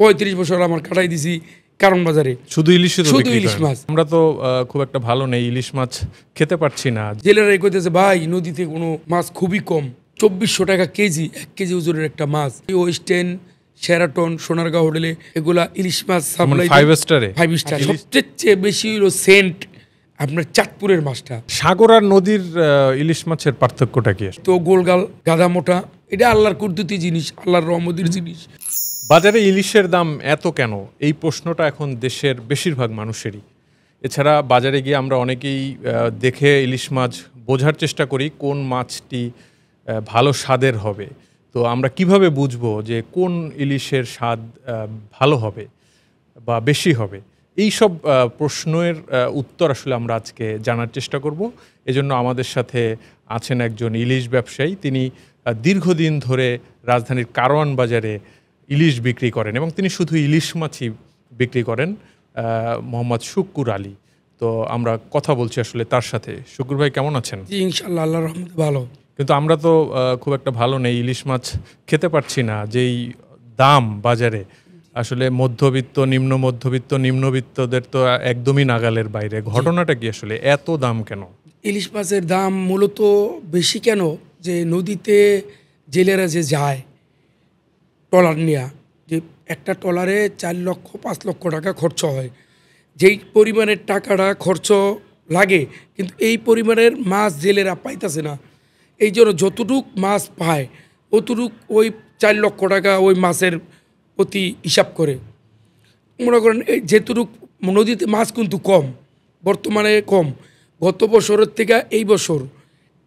35 বছর আমার কাটাই দিছি কারণ বাজারে শুধু ইলিশ মাছ। আমরা তো খুব একটা ভালো নেই, ইলিশ মাছ খেতে পারছি না। জেলেরা কইতেছে ভাই নদীতে কোনো মাছ খুবই কম, 2400 টাকা কেজি, 1 কেজি ওজনের একটা মাছ। ওয়েস্টার্ন, শেরাটন, সোনারগাঁও হোটেলে এগুলা ইলিশ মাছ সাপ্লাই 5 স্টারে। সবচেয়ে বেশি হলো সেন্ট আপনার চাঁদপুরের মাছটা। সাগর আর নদীর ইলিশ মাছের পার্থক্যটা কি? তো গোলগাল গাদা মোটা, এটা আল্লাহর কুদরতি জিনিস, আল্লাহর রহমতের জিনিস। বাজারে ইলিশের দাম এত কেন, এই প্রশ্নটা এখন দেশের বেশিরভাগ মানুষেরই। এছাড়া বাজারে গিয়ে আমরা অনেকেই দেখে ইলিশ মাছ বোঝার চেষ্টা করি কোন মাছটি ভালো স্বাদের হবে। তো আমরা কিভাবে বুঝবো যে কোন ইলিশের স্বাদ ভালো হবে বা বেশি হবে? এই সব প্রশ্নের উত্তর আসলে আমরা আজকে জানার চেষ্টা করব। এজন্য আমাদের সাথে আছেন একজন ইলিশ ব্যবসায়ী। তিনি দীর্ঘদিন ধরে রাজধানীর কারওয়ান বাজারে ইলিশ বিক্রি করেন এবং তিনি শুধু ইলিশ মাছই বিক্রি করেন, মোহাম্মদ শুক্কুর আলী। তো আমরা কথা বলছি আসলে তার সাথে। শুক্কুর ভাই কেমন আছেন? জি ইনশাআল্লাহ, আল্লাহর রহমতে ভালো। কিন্তু আমরা তো খুব একটা ভালো নেই, ইলিশ মাছ খেতে পারছি না। যেই দাম বাজারে, আসলে মধ্যবিত্ত, নিম্ন মধ্যবিত্ত, নিম্নবিত্তদের তো একদমই নাগালের বাইরে। ঘটনাটা কি আসলে, এত দাম কেন? ইলিশ মাছের দাম মূলত বেশি কেন, যে নদীতে জেলেরা যে যায় ট্রলার নিয়ে, যে একটা ট্রলারে 4 লক্ষ 5 লক্ষ টাকা খরচ হয়। যেই পরিমাণের টাকাটা খরচ লাগে, কিন্তু এই পরিমাণের মাছ জেলেরা পাইতেছে না। এই জন্য যতটুক মাছ পায় অতটুক ওই 4 লক্ষ টাকা ওই মাছের প্রতি হিসাব করে মনে করেন। এই যেটুক নদীতে মাছ কিন্তু কম, বর্তমানে কম। গত বছরের থেকে এই বছর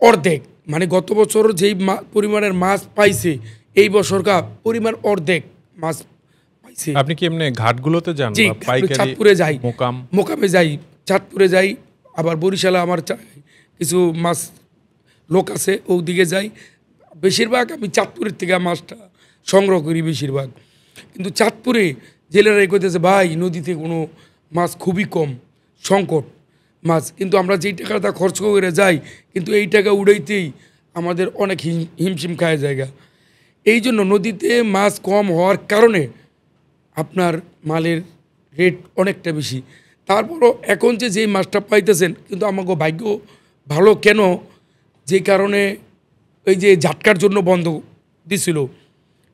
অর্ধেক, মানে গত বছর যেই পরিমাণের মাছ পাইছে এই বছরকার পরিমাণ অর্ধেক মাছ পাইছে। আপনি কি এমনি ঘাটগুলোতে যান? চাঁদপুরে যাই, মোকামে যাই, চাঁদপুরে যাই, আবার বরিশালে আমার কিছু মাছ লোক আছে, ওদিকে যাই। বেশিরভাগ আমি চাঁদপুরের থেকে মাছটা সংগ্রহ করি বেশিরভাগ। কিন্তু চাঁদপুরে জেলেরা কইতেছে ভাই নদীতে কোনো মাছ খুবই কম, সংকট মাছ। কিন্তু আমরা যেই টাকাটা খরচ করে যাই, কিন্তু এই টাকা উড়াইতেই আমাদের অনেক হিমশিম খায় জায়গা। এই জন্য নদীতে মাছ কম হওয়ার কারণে আপনার মালের রেট অনেকটা বেশি। তারপরও এখন যেই মাছটা পাইতেছেন, কিন্তু আমাকে ভাগ্য ভালো কেন, যে কারণে ওই যে ঝাটকার জন্য বন্ধ দিছিল,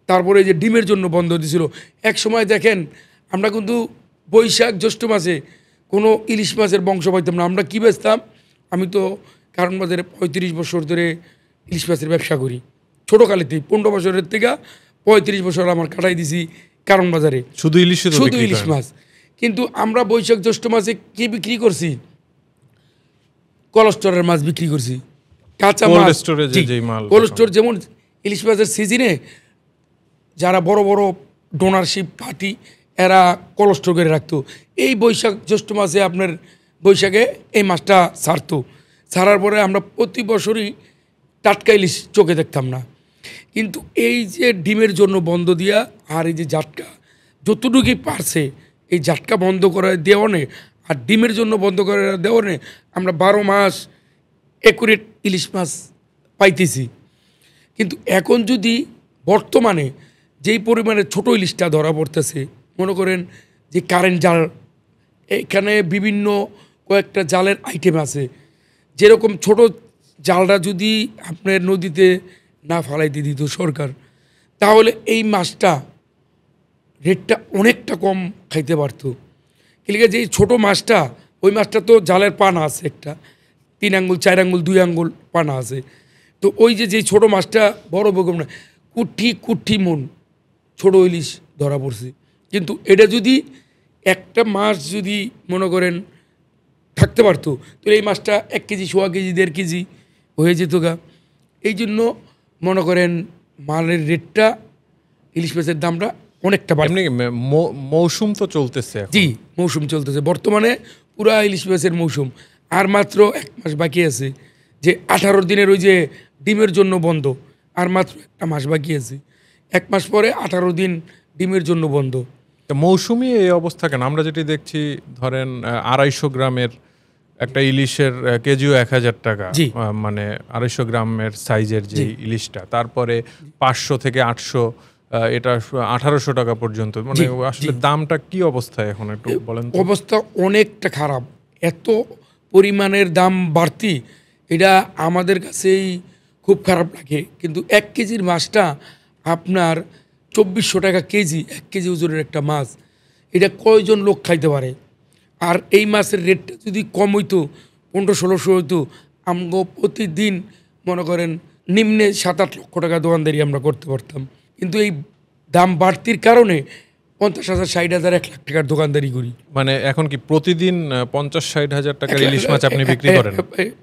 তারপরে যে ডিমের জন্য বন্ধ দিছিল। এক সময় দেখেন আমরা কিন্তু বৈশাখ জ্যৈষ্ঠ মাসে কোনো ইলিশ মাছের বংশ পাইতাম না। আমরা কী বেচতাম? আমি তো কারণ বাজারে 35 বছর ধরে ইলিশ মাছের ব্যবসা করি, ছোটোকালেতেই 15 বছরের থেকে 35 বছর আমার কাটাই দিছি কারণ বাজারে শুধু ইলিশ মাছ। কিন্তু আমরা বৈশাখ জ্যৈষ্ঠ মাসে কি বিক্রি করছি? কোল্ড স্টোরের মাছ বিক্রি করছি, কাঁচা মাছ। কোল্ড স্টোর যেমন ইলিশ মাছের সিজনে যারা বড় বড় ডোনারশিপ পার্টি, এরা কোল্ড স্টোর করে রাখতো। এই বৈশাখ জ্যৈষ্ঠ মাসে আপনার বৈশাখে এই মাছটা ছাড়তো। ছাড়ার পরে আমরা প্রতি বছরই টাটকা ইলিশ চোখে দেখতাম না। কিন্তু এই যে ডিমের জন্য বন্ধ দিয়া, আর এই যে জাটকা যতটুকুই পারছে এই জাটকা বন্ধ করে দেওয়ানে আর ডিমের জন্য বন্ধ করে দেওয়ানে, আমরা 12 মাস একুরেট ইলিশ মাছ পাইতেছি। কিন্তু এখন যদি বর্তমানে যেই পরিমাণে ছোট ইলিশটা ধরা পড়তেছে, মনে করেন যে কারেন্ট জাল, এখানে বিভিন্ন কয়েকটা জালের আইটেম আছে। যেরকম ছোট জালটা যদি আপনার নদীতে না ফালাইতে দিত সরকার, তাহলে এই মাছটা রেটটা অনেকটা কম খাইতে পারতো। কিন্তু যে ছোটো মাছটা, ওই মাছটা তো জালের পানা আছে, একটা 3 আঙ্গুল 4 আঙ্গুল 2 আঙ্গুল পানা আছে। তো ওই যে ছোটো মাছটা বড় বগম না, কুঠি মন ছোটো ইলিশ ধরা পড়ছে। কিন্তু এটা যদি একটা মাছ যদি মনে করেন থাকতে পারতো, তো এই মাছটা 1 কেজি 1.5 কেজি 1.5 কেজি হয়ে যেত গা। এই জন্য মনে করেন মালের রেটটা, ইলিশ মাছের দামটা অনেকটা বাড়ে। মৌসুম তো চলতেছে। জি, মৌসুম চলতেছে বর্তমানে, পুরা ইলিশ মাছের মৌসুম। আর মাত্র 1 মাস বাকি আছে, যে 18 দিনের ওই যে ডিমের জন্য বন্ধ, আর মাত্র 1 মাস বাকি আছে। 1 মাস পরে 18 দিন ডিমের জন্য বন্ধ। মৌসুমি এই অবস্থা কেন? আমরা যেটি দেখছি, ধরেন 250 গ্রামের একটা ইলিশের কেজিও 1000 টাকা, মানে 250 গ্রামের সাইজের যে ইলিশটা, তারপরে 500 থেকে 800 এটা 1800 টাকা পর্যন্ত, মানে আসলে দামটা কি অবস্থায় এখন একটু বলেন তো? অবস্থা অনেকটা খারাপ, এত পরিমাণের দাম বাড়তি, এটা আমাদের কাছেই খুব খারাপ লাগে। কিন্তু 1 কেজির মাছটা আপনার 2400 টাকা কেজি, 1 কেজি ওজনের একটা মাছ, এটা কয়জন লোক খাইতে পারে? আর এই মাছের রেটটা যদি কম হইতো, 1500-1600 হইতো, আমগো প্রতিদিন মনে করেন নিম্নে 7-8 লক্ষ টাকা দোকানদারি আমরা করতে পারতাম। কিন্তু এই দাম বাড়তির কারণে 50,000, 60,000, 1 লাখ টাকার দোকানদারি করি। মানে এখন কি প্রতিদিন 50-60 হাজার টাকার ইলিশ মাছ আপনি বিক্রি করেন?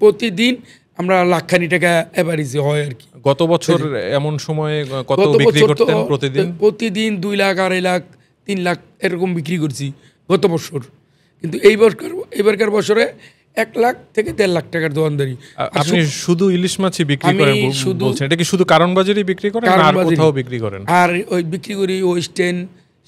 প্রতিদিন আমরা লাখখানি টাকা এভারেজে হয় আর কি। গত বছর এমন সময়ে কত বিক্রি করতেন প্রতিদিন? প্রতিদিন 2 লাখ, 2.5 লাখ, 3 লাখ এরকম বিক্রি করছি গত বছর। কিন্তু এইবারকার বছরে 1 লাখ থেকে 1.5 লাখ টাকার দোকানদারি। আপনি শুধু ইলিশ মাছই বিক্রি করেন বলছেন, এটা কি শুধু কারণ বাজারেই বিক্রি করেন না আর কোথাও বিক্রি করেন? আর ওই বিক্রি করি ওয়েস্টার্ন,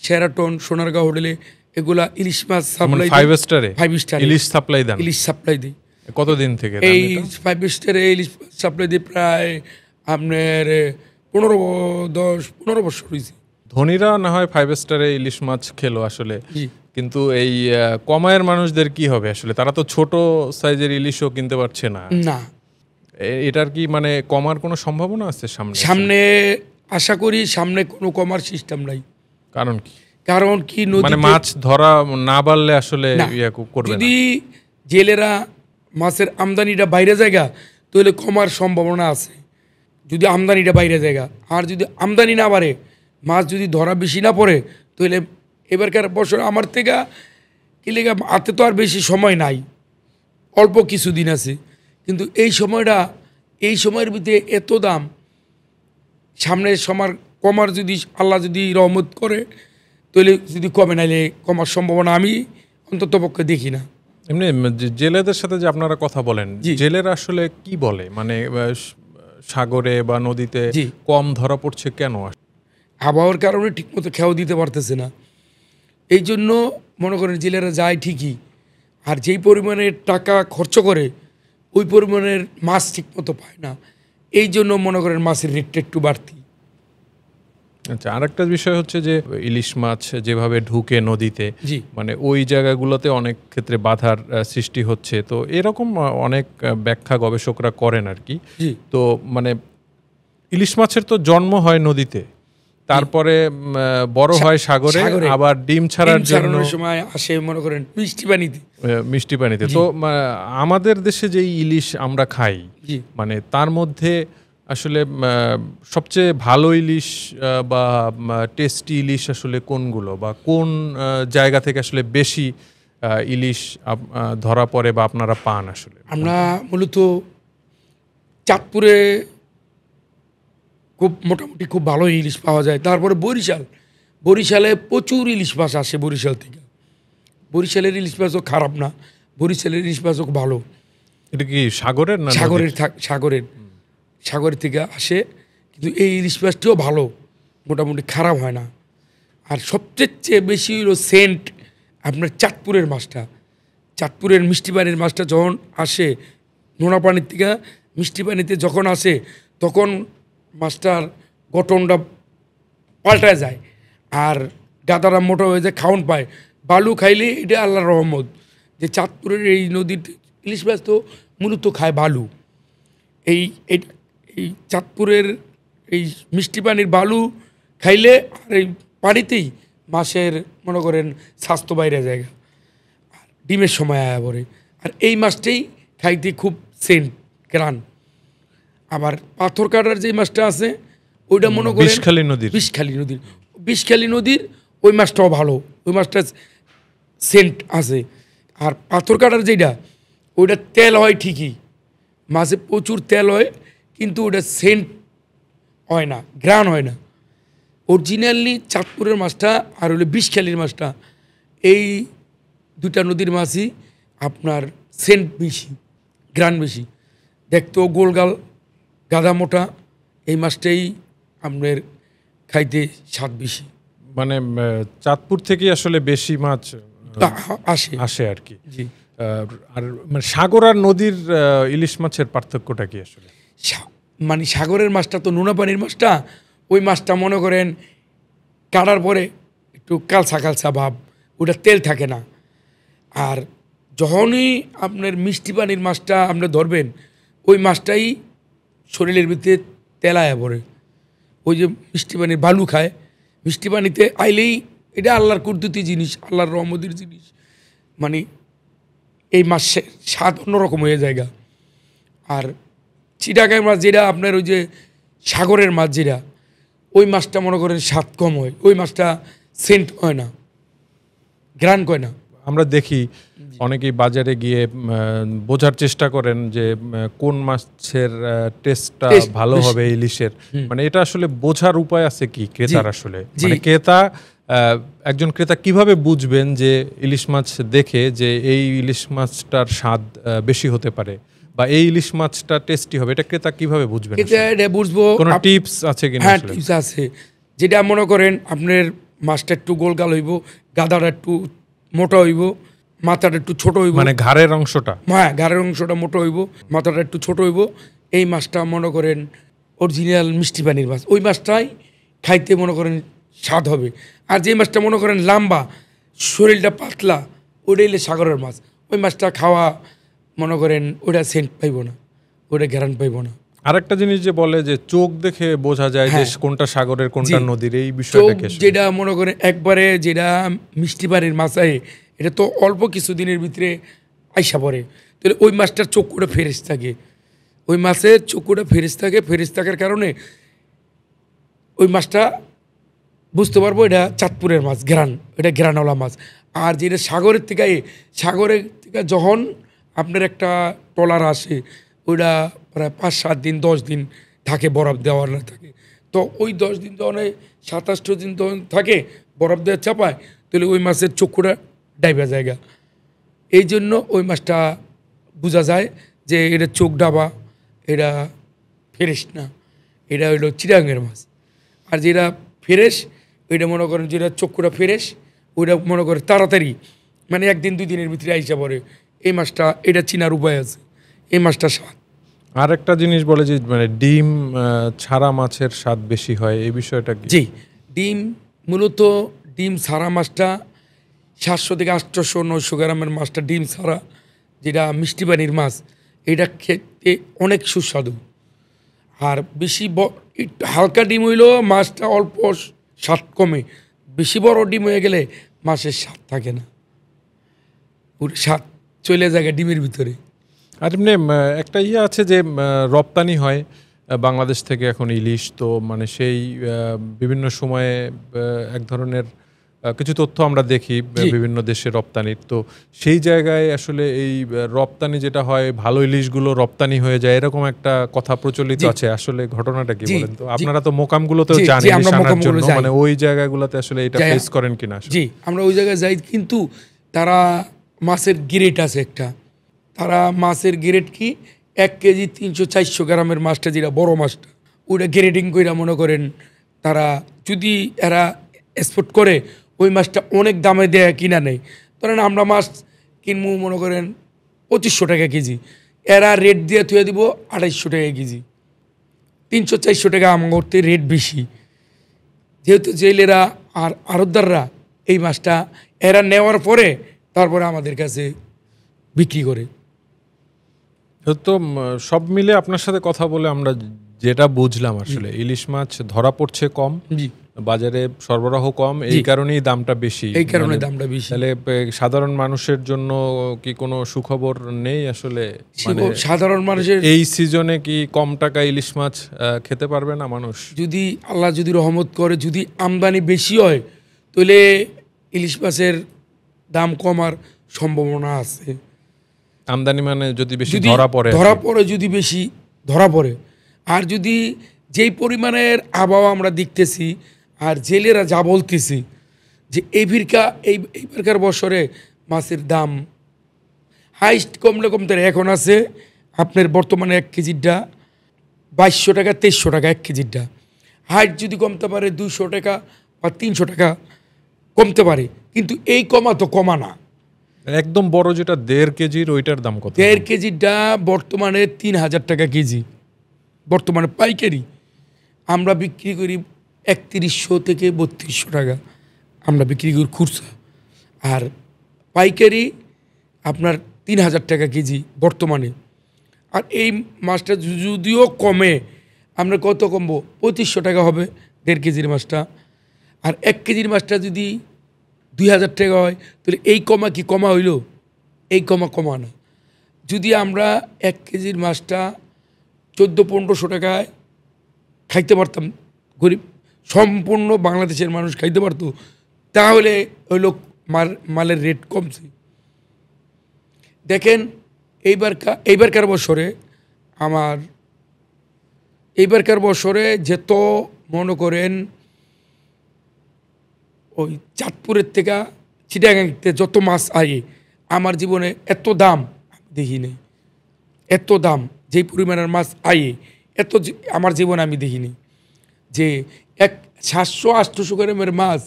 শেরাটন, সোনারগাঁও হোটেলে, এগুলা ইলিশ মাছ সাপ্লাই 5 স্টারে 5 স্টার ইলিশ সাপ্লাই দেন? ইলিশ সাপ্লাই দিই। কতদিন থেকে এই 5 স্টারে ইলিশ সাপ্লাই দিই? প্রায় আপনার 15 বছর হয়েছে। ধনীরা না হয় 5 স্টারে ইলিশ মাছ খেলো আসলে, কিন্তু এই কমায়ের মানুষদের কি হবে আসলে? তারা তো ছোট সাইজের ইলিশও কিনতে পারছে না। না, এটার কি মানে কমার কোনো সম্ভাবনা আছে সামনে? আশা করি সামনে কোনো কমার সিস্টেম নাই। কারণ কি মানে মাছ ধরা না বাড়লে আসলে করবে না। যদি জেলেরা মাছের আমদানিটা বাইরে জায়গা, তাহলে কমার সম্ভাবনা আছে। যদি আমদানিটা বাইরে জায়গা, আর যদি আমদানি না বাড়ে, মাছ যদি ধরা বেশি না পড়ে, তাহলে এবারকার বছর আমার থেকে কি লেগে হাতে তো আর বেশি সময় নাই, অল্প কিছুদিন আছে। কিন্তু এই সময়ের ভিতরে এত দাম, সামনের সময় কমার যদি আল্লাহ যদি রহমত করে, তাহলে যদি কমে, নাইলে কমার সম্ভাবনা আমি অন্তত পক্ষে দেখি না। এমনি জেলেদের সাথে যে আপনারা কথা বলেন, জেলেরা আসলে কি বলে? মানে সাগরে বা নদীতে কম ধরা পড়ছে কেন? আবহাওয়ার কারণে ঠিকমতো খেয়াও দিতে পারতেছে না, এই জন্য মনে করেন জেলেরা যায় ঠিকই, আর যেই পরিমাণের টাকা খরচ করে ওই পরিমাণের মাছ ঠিকমতো পায় না, এই জন্য মনে করেন মাছের রেটটা একটু বাড়তি। আচ্ছা, আরেকটা বিষয় হচ্ছে যে ইলিশ মাছ যেভাবে ঢুকে নদীতে, মানে ওই জায়গাগুলোতে অনেক ক্ষেত্রে বাধার সৃষ্টি হচ্ছে, তো এরকম অনেক ব্যাখ্যা গবেষকরা করেন আর কি। তো মানে ইলিশ মাছের তো জন্ম হয় নদীতে, তারপরে বড় হয় সাগরে, আবার ডিম ছাড়ার জন্য সময় আসে মনে করেন মিষ্টি পানিতে। তো আমাদের দেশে যে ইলিশ আমরা খাই, মানে তার মধ্যে আসলে সবচেয়ে ভালো ইলিশ বা টেস্টি ইলিশ আসলে কোনগুলো, বা কোন জায়গা থেকে আসলে বেশি ইলিশ ধরা পড়ে বা আপনারা পান? আসলে আমরা মূলত চাঁদপুরে খুব মোটামুটি খুব ভালো ইলিশ পাওয়া যায়। তারপরে বরিশালে প্রচুর ইলিশ মাছ আসে বরিশাল থেকে। বরিশালের ইলিশ মাছও খারাপ না, বরিশালের ইলিশ মাছও ভালো। এটা কি সাগরের না? সাগরের থেকে আসে, কিন্তু এই ইলিশ মাছটিও ভালো, মোটামুটি খারাপ হয় না। আর সবচেয়ে বেশি হলো সেন্ট আপনার চাঁদপুরের মাছটা, চাঁদপুরের মিষ্টি পানির মাছটা যখন আসে নোনা পানির থেকে মিষ্টি পানিতে যখন আসে, তখন মাছটার গঠনটা পাল্টায় যায়, আর গাদারা মোটা হয়ে যায়, খাওন পায়। বালু খাইলে এটা আল্লাহর রহমত, যে চাঁদপুরের এই নদীর ইলিশ মাছ তো মূলত খায় বালু। এই চাঁদপুরের এই মিষ্টি পানির বালু খাইলে আর এই পানিতেই মাছের মনে করেন স্বাস্থ্য বাইরে জায়গা, আর ডিমের সময় আয়া পড়ে। আর এই মাছটাই খাইতে খুব সেন্ট গ্রান। আবার পাথর কাটার যে মাছটা আছে ওইটা মনে করেন বিষখালী নদীর ওই মাছটাও ভালো, ওই মাছটা সেন্ট আছে। আর পাথর কাটার যেটা ওইটা তেল হয় ঠিকই, মাছে প্রচুর তেল হয়, কিন্তু ওটা সেন্ট হয় না, গ্রান হয় না। অরিজিনালি চাঁদপুরের মাছটা আর হলো বিষখালীর মাছটা, এই দুটা নদীর মাছই আপনার সেন্ট বেশি, গ্রান বেশি, দেখতেও গোলগাল গাদা মোটা। এই মাছটাই আপনার খাইতে স্বাদ বেশি। মানে চাঁদপুর থেকে আসলে বেশি মাছ আসে আর কি। আর মানে সাগর আর নদীর ইলিশ মাছের পার্থক্যটা কি আসলে? মানে সাগরের মাছটা তো নোনা পানির মাছটা, ওই মাছটা মনে করেন কাটার পরে একটু কালসা কালসা ভাব, ওটা তেল থাকে না। আর যখনই আপনার মিষ্টি পানির মাছটা আপনি ধরবেন, ওই মাছটাই শরীরের ভিতরে তেলায়া পড়ে। ওই যে মিষ্টি পানির বালু খায়, মিষ্টি পানিতে আইলেই এটা আল্লাহর কুদরতি জিনিস, আল্লাহর রহমতের জিনিস, মানে এই মাছের স্বাদ অন্যরকম হয়ে যায়। আর চিটাগাং মাছ যেটা আপনার ওই যে সাগরের মাছ যেটা, ওই মাছটা মনে করেন স্বাদ কম হয়, ওই মাছটা সেন্ট হয় না, গ্রান কয় না। আমরা দেখি অনেকেই বাজারে গিয়ে বোঝার চেষ্টা করেন যে কোন মাছের টেস্টটা ভালো হবে ইলিশের, মানে এটা আসলে বোঝার উপায় আছে কি ক্রেতার? আসলে মানে ক্রেতা, একজন ক্রেতা কিভাবে বুঝবেন যে ইলিশ মাছ দেখে যে এই ইলিশ মাছটার স্বাদ বেশি হতে পারে বা এই ইলিশ মাছটা টেস্টি হবে, এটা ক্রেতা কিভাবে বুঝবেন? এটা বুঝবো, কোনো টিপস আছে কিনা? হ্যাঁ, টিপস আছে। যেটা মনে করেন আপনার মাছটা একটু গোলগাল হইব, গাদাটা একটু মোটা হইব, মাথাটা একটু ছোট হইব, মানে ঘাড়ের অংশটা, হ্যাঁ ঘাড়ের অংশটা মোটা হইব, মাথাটা একটু ছোট হইব, এই মাছটা মনে করেন অরিজিনাল মিষ্টি পানির মাছ। ওই মাছটাই খাইতে মনে করেন স্বাদ হবে। আর যে মাছটা মনে করেন লম্বা, শরীরটা পাতলা, ওটা হইলে সাগরের মাছ। ওই মাছটা খাওয়া মনে করেন ওটা সেন্ট পাইব না, ওটা গ্যারান্ট পাইব না। আরেকটা জিনিস যে বলে যে চোখ দেখে বোঝা যায় যে কোনটা সাগরের কোনটা নদীর, এই বিষয়টা কি? যেটা মনে করেন একবারে যেটা মিষ্টি পানির মাছ আয়, এটা তো অল্প কিছুদিনের ভিতরে আইসা পড়ে, তাহলে ওই মাছটার চক্ষুটা ফেরেস থাকে, ওই মাছের চক্ষুটা ফেরেস থাকে, ফেরেস থাকার কারণে ওই মাছটা বুঝতে পারবো এটা চাঁদপুরের মাছ, এটা গ্রানওয়ালা মাছ। আর যেটা সাগরের থেকে যখন আপনার একটা ট্রলার আসে, ওইটা প্রায় 5-7 দিন 10 দিন থাকে, বরফ দেওয়ার না থাকে, তো ওই 10 দিন যখন 27 দিন তখন থাকে বরফ দেওয়ার চাপায়, তাহলে ওই মাছের চক্ষুটা ডাইবা জায়গা। এই জন্য ওই মাছটা বোঝা যায় যে এটা চোখ ডাবা, এটা ফ্রেশ না, এটা হইলো চিটাগাংয়ের মাছ। আর যেটা ফ্রেশ, ওইটা মনে করেন যেটা চক্ষুটা ফ্রেশ, ওইটা মনে করে তাড়াতাড়ি, মানে 1 দিন 2 দিনের ভিতরে আইসা পড়ে এই মাছটা, এটা চিনার উপায় আছে, এই মাছটা স্বাদ। আর একটা জিনিস বলে যে মানে ডিম ছাড়া মাছের স্বাদ বেশি হয়, এই বিষয়টা কি? জি, ডিম মূলত ডিম ছাড়া মাছটা 700 থেকে 800-900 গ্রামের মাছটা ডিম ছাড়া, যেটা মিষ্টি পানির মাছ, এটা খেতে অনেক সুস্বাদু। আর বেশি হালকা ডিম হইলেও মাছটা অল্প স্বাদ কমে, বেশি বড় ডিম হয়ে গেলে মাছের স্বাদ থাকে না, ওর স্বাদ চলে যায় ডিমের ভিতরে। আর এমনি একটা আছে যে রপ্তানি হয় বাংলাদেশ থেকে এখন ইলিশ, তো মানে সেই বিভিন্ন সময়ে এক ধরনের কিছু তথ্য আমরা দেখি বিভিন্ন দেশে রপ্তানির, তো সেই জায়গায় আসলে এই রপ্তানি যেটা হয়, ভালো ইলিশগুলো রপ্তানি হয়ে যায়, এরকম একটা কথা প্রচলিত আছে। আসলে ঘটনাটা কি বলেন তো? আপনারা তো মোকামগুলোতেও জানেন ইলিশ আনার জন্য, মানে ওই জায়গাগুলোতে আসলে এটা ফেস করেন কিনা? জি, আমরা ওই জায়গায় যাই, কিন্তু তারা মাছের গ্রেড আছে একটা, তারা মাছের গ্রেড কি 1 কেজি 300-400 গ্রামের মাছটা, যেটা বড় মাছটা, ওইটা গ্রেডিং কইরা মনে করেন তারা যদি এরা এক্সপোর্ট করে, ওই মাছটা অনেক দামে দেয় কিনা নেই। ধরেন আমরা মাছ কিনবো মনে করেন 2500 টাকা কেজি, এরা রেট দিয়ে থুয়ে দিব 2800 টাকা কেজি, 300-400 টাকা আমগরতে রেট বেশি। যেহেতু জেলেরা আর আড়তদাররা এই মাছটা এরা নেওয়ার পরে তারপরে আমাদের কাছে বিক্রি করে। তো সব মিলে আপনার সাথে কথা বলে আমরা যেটা বুঝলাম, আসলে ইলিশ মাছ ধরা পড়ছে কম, বাজারে সরবরাহ কম, এই কারণেই দামটা বেশি। এই কারণে দামটা বেশি। তাহলে সাধারণ মানুষের জন্য কি কোনো সুখবর নেই আসলে? সাধারণ মানুষের এই সিজনে কি কম টাকা ইলিশ মাছ খেতে পারবে না মানুষ? যদি আল্লাহ যদি রহমত করে, যদি আমদানি বেশি হয়, তাহলে ইলিশ মাছের দাম কমার সম্ভাবনা আছে। আমদানি মানে যদি বেশি ধরা পড়ে, যদি বেশি ধরা পড়ে, আর যদি যেই পরিমাণের আবহাওয়া আমরা দেখতেছি আর জেলেরা যা বলতেছি যে এইবারকার বছরে মাছের দাম হাইস্ট কমতে এখন আছে আপনার বর্তমানে 1 কেজিটা 2200 টাকা 2300 টাকা 1 কেজিটা। হাইট যদি কমতে পারে 200 টাকা বা 300 টাকা কমতে পারে, কিন্তু এই কমা তো কমা না। একদম বড় যেটা 1.5 কেজির, ওইটার দাম কত? 1.5 কেজিটা বর্তমানে 3000 টাকা কেজি, বর্তমানে পাইকারি। আমরা বিক্রি করি 3100 থেকে 3200 টাকা আমরা বিক্রি করি খুচরা, আর পাইকারি আপনার 3000 টাকা কেজি বর্তমানে। আর এই মাছটা যদিও কমে, আমরা কত কমবো, 2500 টাকা হবে 1.5 কেজির মাছটা। আর 1 কেজির মাছটা যদি 2000 টাকা হয়, তাহলে এই কমা কি কমা হইল? এই কমা না। যদি আমরা 1 কেজির মাছটা 1400-1500 টাকায় খাইতে পারতাম, গরিব সম্পূর্ণ বাংলাদেশের মানুষ খাইতে পারতো, তাহলে হইল মালের রেট কমছে। দেখেন এইবারকার বছরে যেত মনে করেন ওই চাঁদপুরের থেকে চিটাগাংতে যত মাছ আয়ে, আমার জীবনে এত দাম দেখি নাই। এত দাম যেই পরিমাণের মাছ আয়ে আমার জীবনে আমি দেখিনি। যে 700-800 গ্রামের মাছ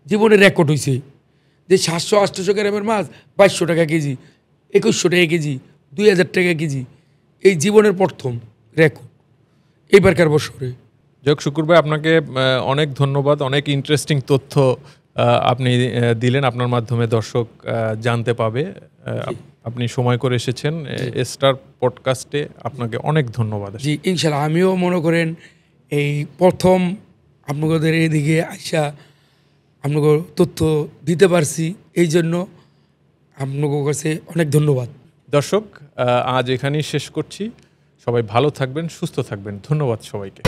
জীবনে রেকর্ড হয়েছে, যে 700-800 গ্রামের মাছ 2200 টাকা কেজি, 2100 টাকা কেজি, 2000 টাকা কেজি, এই জীবনের প্রথম রেকর্ড এইবারকার বছরে। যাক শুকুর ভাই, আপনাকে অনেক ধন্যবাদ। অনেক ইন্টারেস্টিং তথ্য আপনি দিলেন, আপনার মাধ্যমে দর্শক জানতে পাবে। আপনি সময় করে এসেছেন স্টার পডকাস্টে, আপনাকে অনেক ধন্যবাদ। জি ইনশাল্লাহ, আমিও মনে করেন এই প্রথম আপনাদের এইদিকে আইসা আপনাকে তথ্য দিতে পারছি, এই জন্য আপনাদের কাছে অনেক ধন্যবাদ। দর্শক, আজ এখানেই শেষ করছি। সবাই ভালো থাকবেন, সুস্থ থাকবেন। ধন্যবাদ সবাইকে।